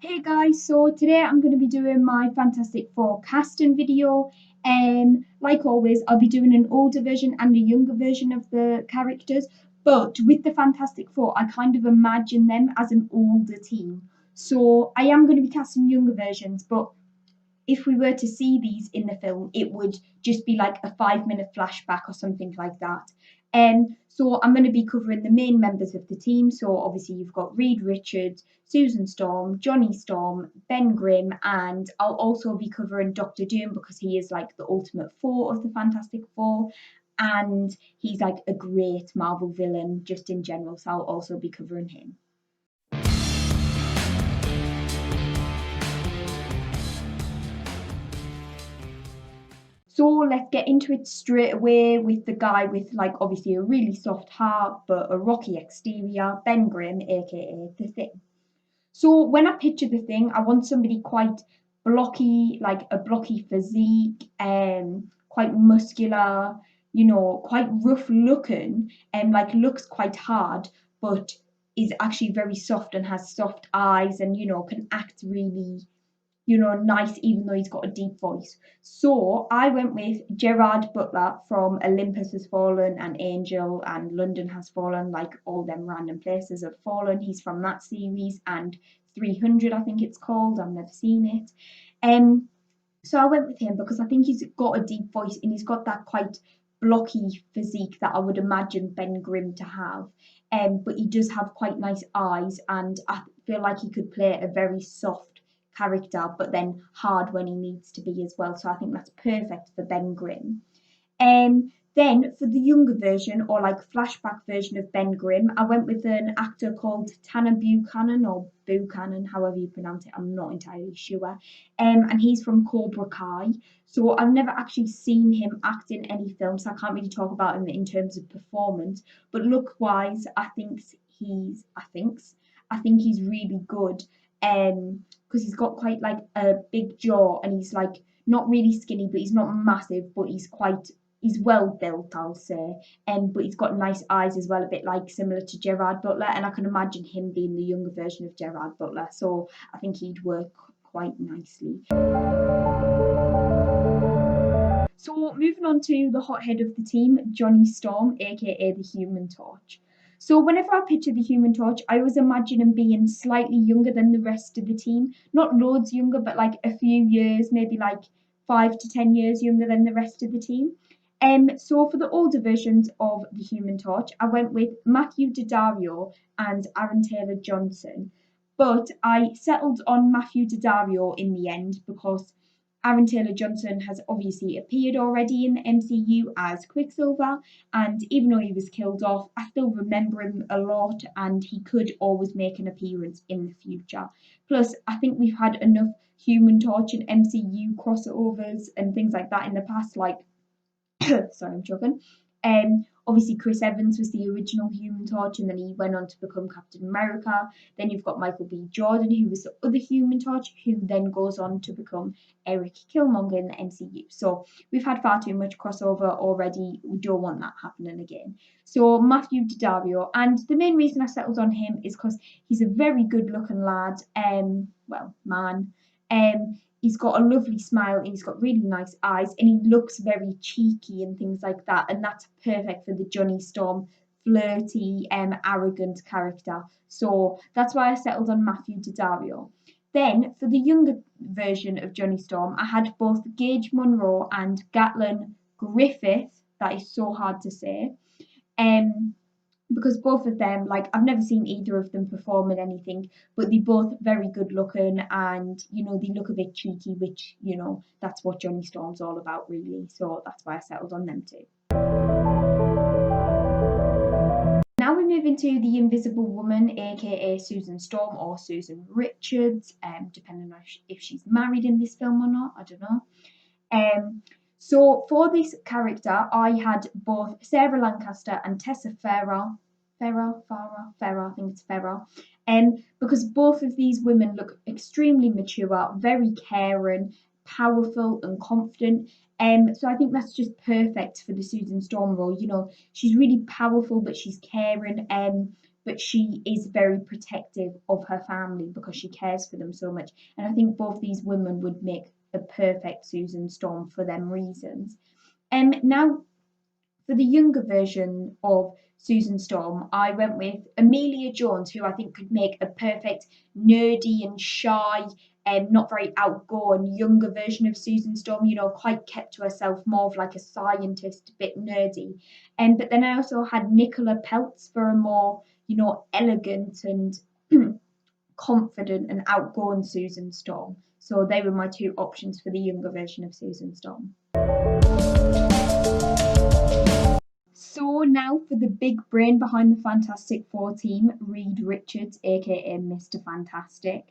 Hey guys, so today I'm going to be doing my Fantastic Four casting video. Like always, I'll be doing an older version and a younger version of the characters. But with the Fantastic Four, I kind of imagine them as an older team. So I am going to be casting younger versions, but if we were to see these in the film, it would just be like a 5 minute flashback or something like that. So I'm going to be covering the main members of the team. So obviously you've got Reed Richards, Susan Storm, Johnny Storm, Ben Grimm, and I'll also be covering Doctor Doom because he is like the ultimate four of the Fantastic Four. And he's like a great Marvel villain just in general. So I'll also be covering him. So let's get into it straight away with the guy with like obviously a really soft heart but a rocky exterior, Ben Grimm, aka the Thing. So when I picture the Thing, I want somebody quite blocky, like a blocky physique, quite muscular, quite rough looking, and like looks quite hard, but is actually very soft and has soft eyes and can act really nice, even though he's got a deep voice. So I went with Gerard Butler from Olympus Has Fallen and Angel and London Has Fallen, like all them random places have fallen. He's from that series and 300, I think it's called. I've never seen it. So I went with him because I think he's got a deep voice and he's got that quite blocky physique that I would imagine Ben Grimm to have. But he does have quite nice eyes, and I feel like he could play a very soft character, but then hard when he needs to be as well. So I think that's perfect for Ben Grimm. Then for the younger version or like flashback version of Ben Grimm, I went with an actor called Tanner Buchanan or Buchanan, however you pronounce it. I'm not entirely sure. And he's from Cobra Kai. So I've never actually seen him act in any film, so I can't really talk about him in terms of performance. But look wise, I think he's really good. Because he's got quite like a big jaw and he's like not really skinny, but he's not massive, but he's well built, I'll say. But he's got nice eyes as well, a bit like similar to Gerard Butler, and I can imagine him being the younger version of Gerard Butler. So I think he'd work quite nicely. So moving on to the hothead of the team, Johnny Storm, aka the Human Torch. So whenever I picture the Human Torch, I always imagine him being slightly younger than the rest of the team. Not loads younger, but like a few years, maybe like 5 to 10 years younger than the rest of the team. So for the older versions of the Human Torch, I went with Matthew Daddario and Aaron Taylor Johnson. But I settled on Matthew Daddario in the end because Aaron Taylor Johnson has obviously appeared already in the MCU as Quicksilver, and even though he was killed off, I still remember him a lot, and he could always make an appearance in the future. Plus, I think we've had enough Human Torch and MCU crossovers and things like that in the past, like sorry, I'm choking. Obviously, Chris Evans was the original Human Torch, and then he went on to become Captain America. Then you've got Michael B. Jordan, who was the other Human Torch, who then goes on to become Eric Killmonger in the MCU. So we've had far too much crossover already. We don't want that happening again. So Matthew Daddario, and the main reason I settled on him is because he's a very good-looking lad. Man. He's got a lovely smile and he's got really nice eyes and he looks very cheeky and things like that. And that's perfect for the Johnny Storm flirty, arrogant character. So that's why I settled on Matthew Daddario. Then for the younger version of Johnny Storm, I had both Gage Munro and Gatlin Griffith. That is so hard to say. Um, because both of them, like I've never seen either of them perform in anything, but they're both very good looking and they look a bit cheeky, which that's what Johnny Storm's all about really. So that's why I settled on them too. Now we move into the Invisible Woman, aka Susan Storm or Susan Richards, depending on if she's married in this film or not. I don't know. So for this character, I had both Sarah Lancaster and Tessa Farah, I think it's Farah. Because both of these women look extremely mature, very caring, powerful, and confident. So I think that's just perfect for the Susan Storm role. She's really powerful, but she's caring. but she is very protective of her family because she cares for them so much. And I think both these women would make a perfect Susan Storm for them reasons. Now for the younger version of Susan Storm, I went with Amelia Jones, who I think could make a perfect nerdy and shy and not very outgoing younger version of Susan Storm, quite kept to herself, more of like a scientist, a bit nerdy. But then I also had Nicola Peltz for a more, elegant and confident and outgoing Susan Storm. So they were my two options for the younger version of Susan Storm. So now for the big brain behind the Fantastic Four team, Reed Richards, aka Mr. Fantastic.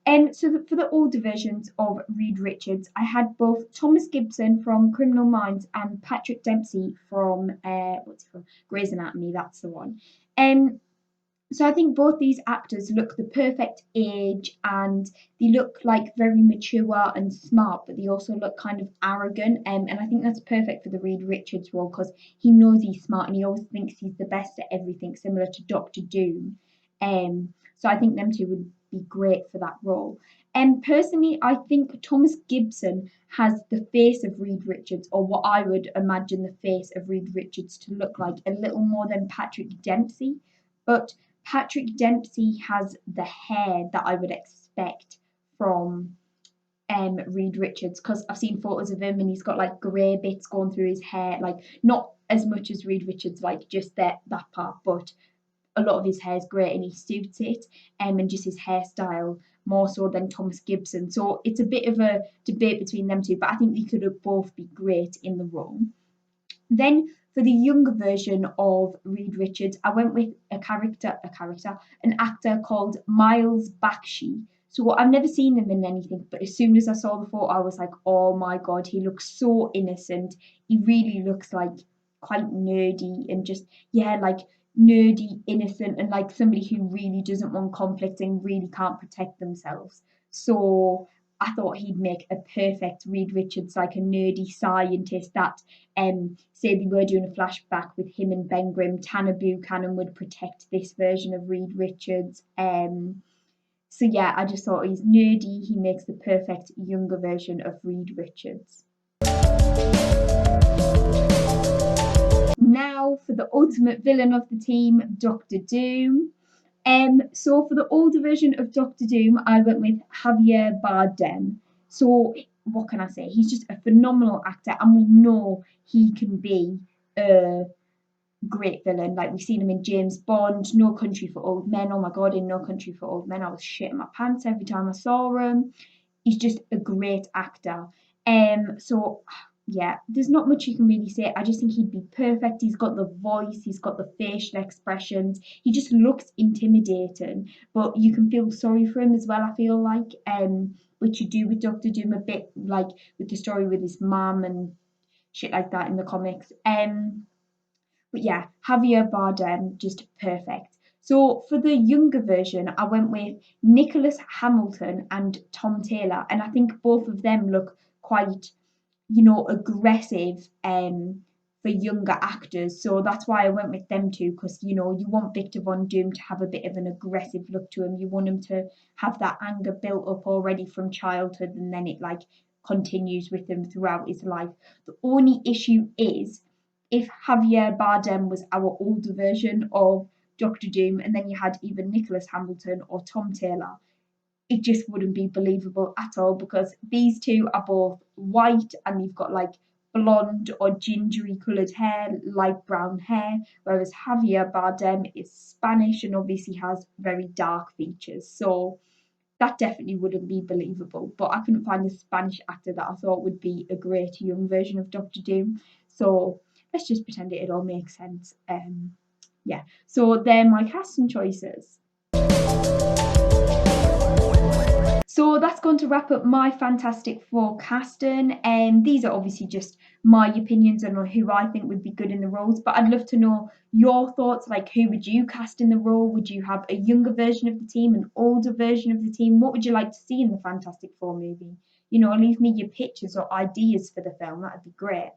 For the older versions of Reed Richards, I had both Thomas Gibson from Criminal Minds and Patrick Dempsey from Grey's Anatomy. That's the one. So I think both these actors look the perfect age and they look like very mature and smart, but they also look kind of arrogant. And I think that's perfect for the Reed Richards role because he knows he's smart and he always thinks he's the best at everything, similar to Doctor Doom. So I think them two would be great for that role. And personally, I think Thomas Gibson has the face of Reed Richards, or what I would imagine the face of Reed Richards to look like, a little more than Patrick Dempsey. But Patrick Dempsey has the hair that I would expect from Reed Richards because I've seen photos of him and he's got like grey bits going through his hair, like not as much as Reed Richards, like just that part, but a lot of his hair is grey and he suits it, and just his hairstyle more so than Thomas Gibson. So it's a bit of a debate between them two, but I think they could both be great in the role. Then for the younger version of Reed Richards, I went with an actor called Miles Bakshi. So I've never seen him in anything, but as soon as I saw the photo, I was like, oh my God, he looks so innocent. He really looks like quite nerdy and just, like nerdy, innocent, and like somebody who really doesn't want conflict and really can't protect themselves. So I thought he'd make a perfect Reed Richards, like a nerdy scientist that, say they were doing a flashback with him and Ben Grimm, Tanner Buchanan would protect this version of Reed Richards. So yeah, I just thought he's nerdy. He makes the perfect younger version of Reed Richards. Now for the ultimate villain of the team, Doctor Doom. So for the older version of Doctor Doom, I went with Javier Bardem. So what can I say? He's just a phenomenal actor, and we know he can be a great villain. Like we've seen him in James Bond, No Country for Old Men. Oh my God, in No Country for Old Men, I was shitting my pants every time I saw him. He's just a great actor. So yeah, there's not much you can really say. I just think he'd be perfect. He's got the voice, he's got the facial expressions. He just looks intimidating, but you can feel sorry for him as well, I feel like. Which you do with Doctor Doom a bit, like with the story with his mum and shit like that in the comics. But yeah, Javier Bardem, just perfect. So for the younger version, I went with Nicholas Hamilton and Tom Taylor, and I think both of them look quite, aggressive for younger actors. So that's why I went with them two, because you want Victor Von Doom to have a bit of an aggressive look to him. You want him to have that anger built up already from childhood, and then it like continues with him throughout his life. The only issue is if Javier Bardem was our older version of Doctor Doom, and then you had either Nicholas Hamilton or Tom Taylor, it just wouldn't be believable at all because these two are both white and they've got like blonde or gingery coloured hair, light brown hair, whereas Javier Bardem is Spanish and obviously has very dark features. So that definitely wouldn't be believable. But I couldn't find a Spanish actor that I thought would be a great young version of Doctor Doom. So let's just pretend it all makes sense. Yeah, so they're my casting choices. So that's going to wrap up my Fantastic Four casting. These are obviously just my opinions on who I think would be good in the roles, but I'd love to know your thoughts. Like, who would you cast in the role? Would you have a younger version of the team, an older version of the team? What would you like to see in the Fantastic Four movie? Leave me your pictures or ideas for the film. That'd be great.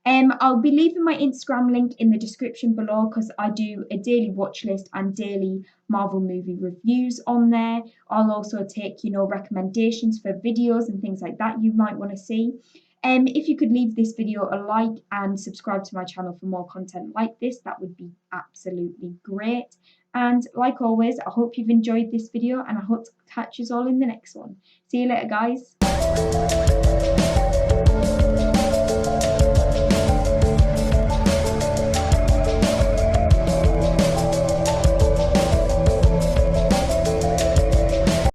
I'll be leaving my Instagram link in the description below because I do a daily watch list and daily Marvel movie reviews on there. I'll also take, recommendations for videos and things like that you might want to see. If you could leave this video a like and subscribe to my channel for more content like this, that would be absolutely great. And like always, I hope you've enjoyed this video and I hope to catch you all in the next one. See you later, guys.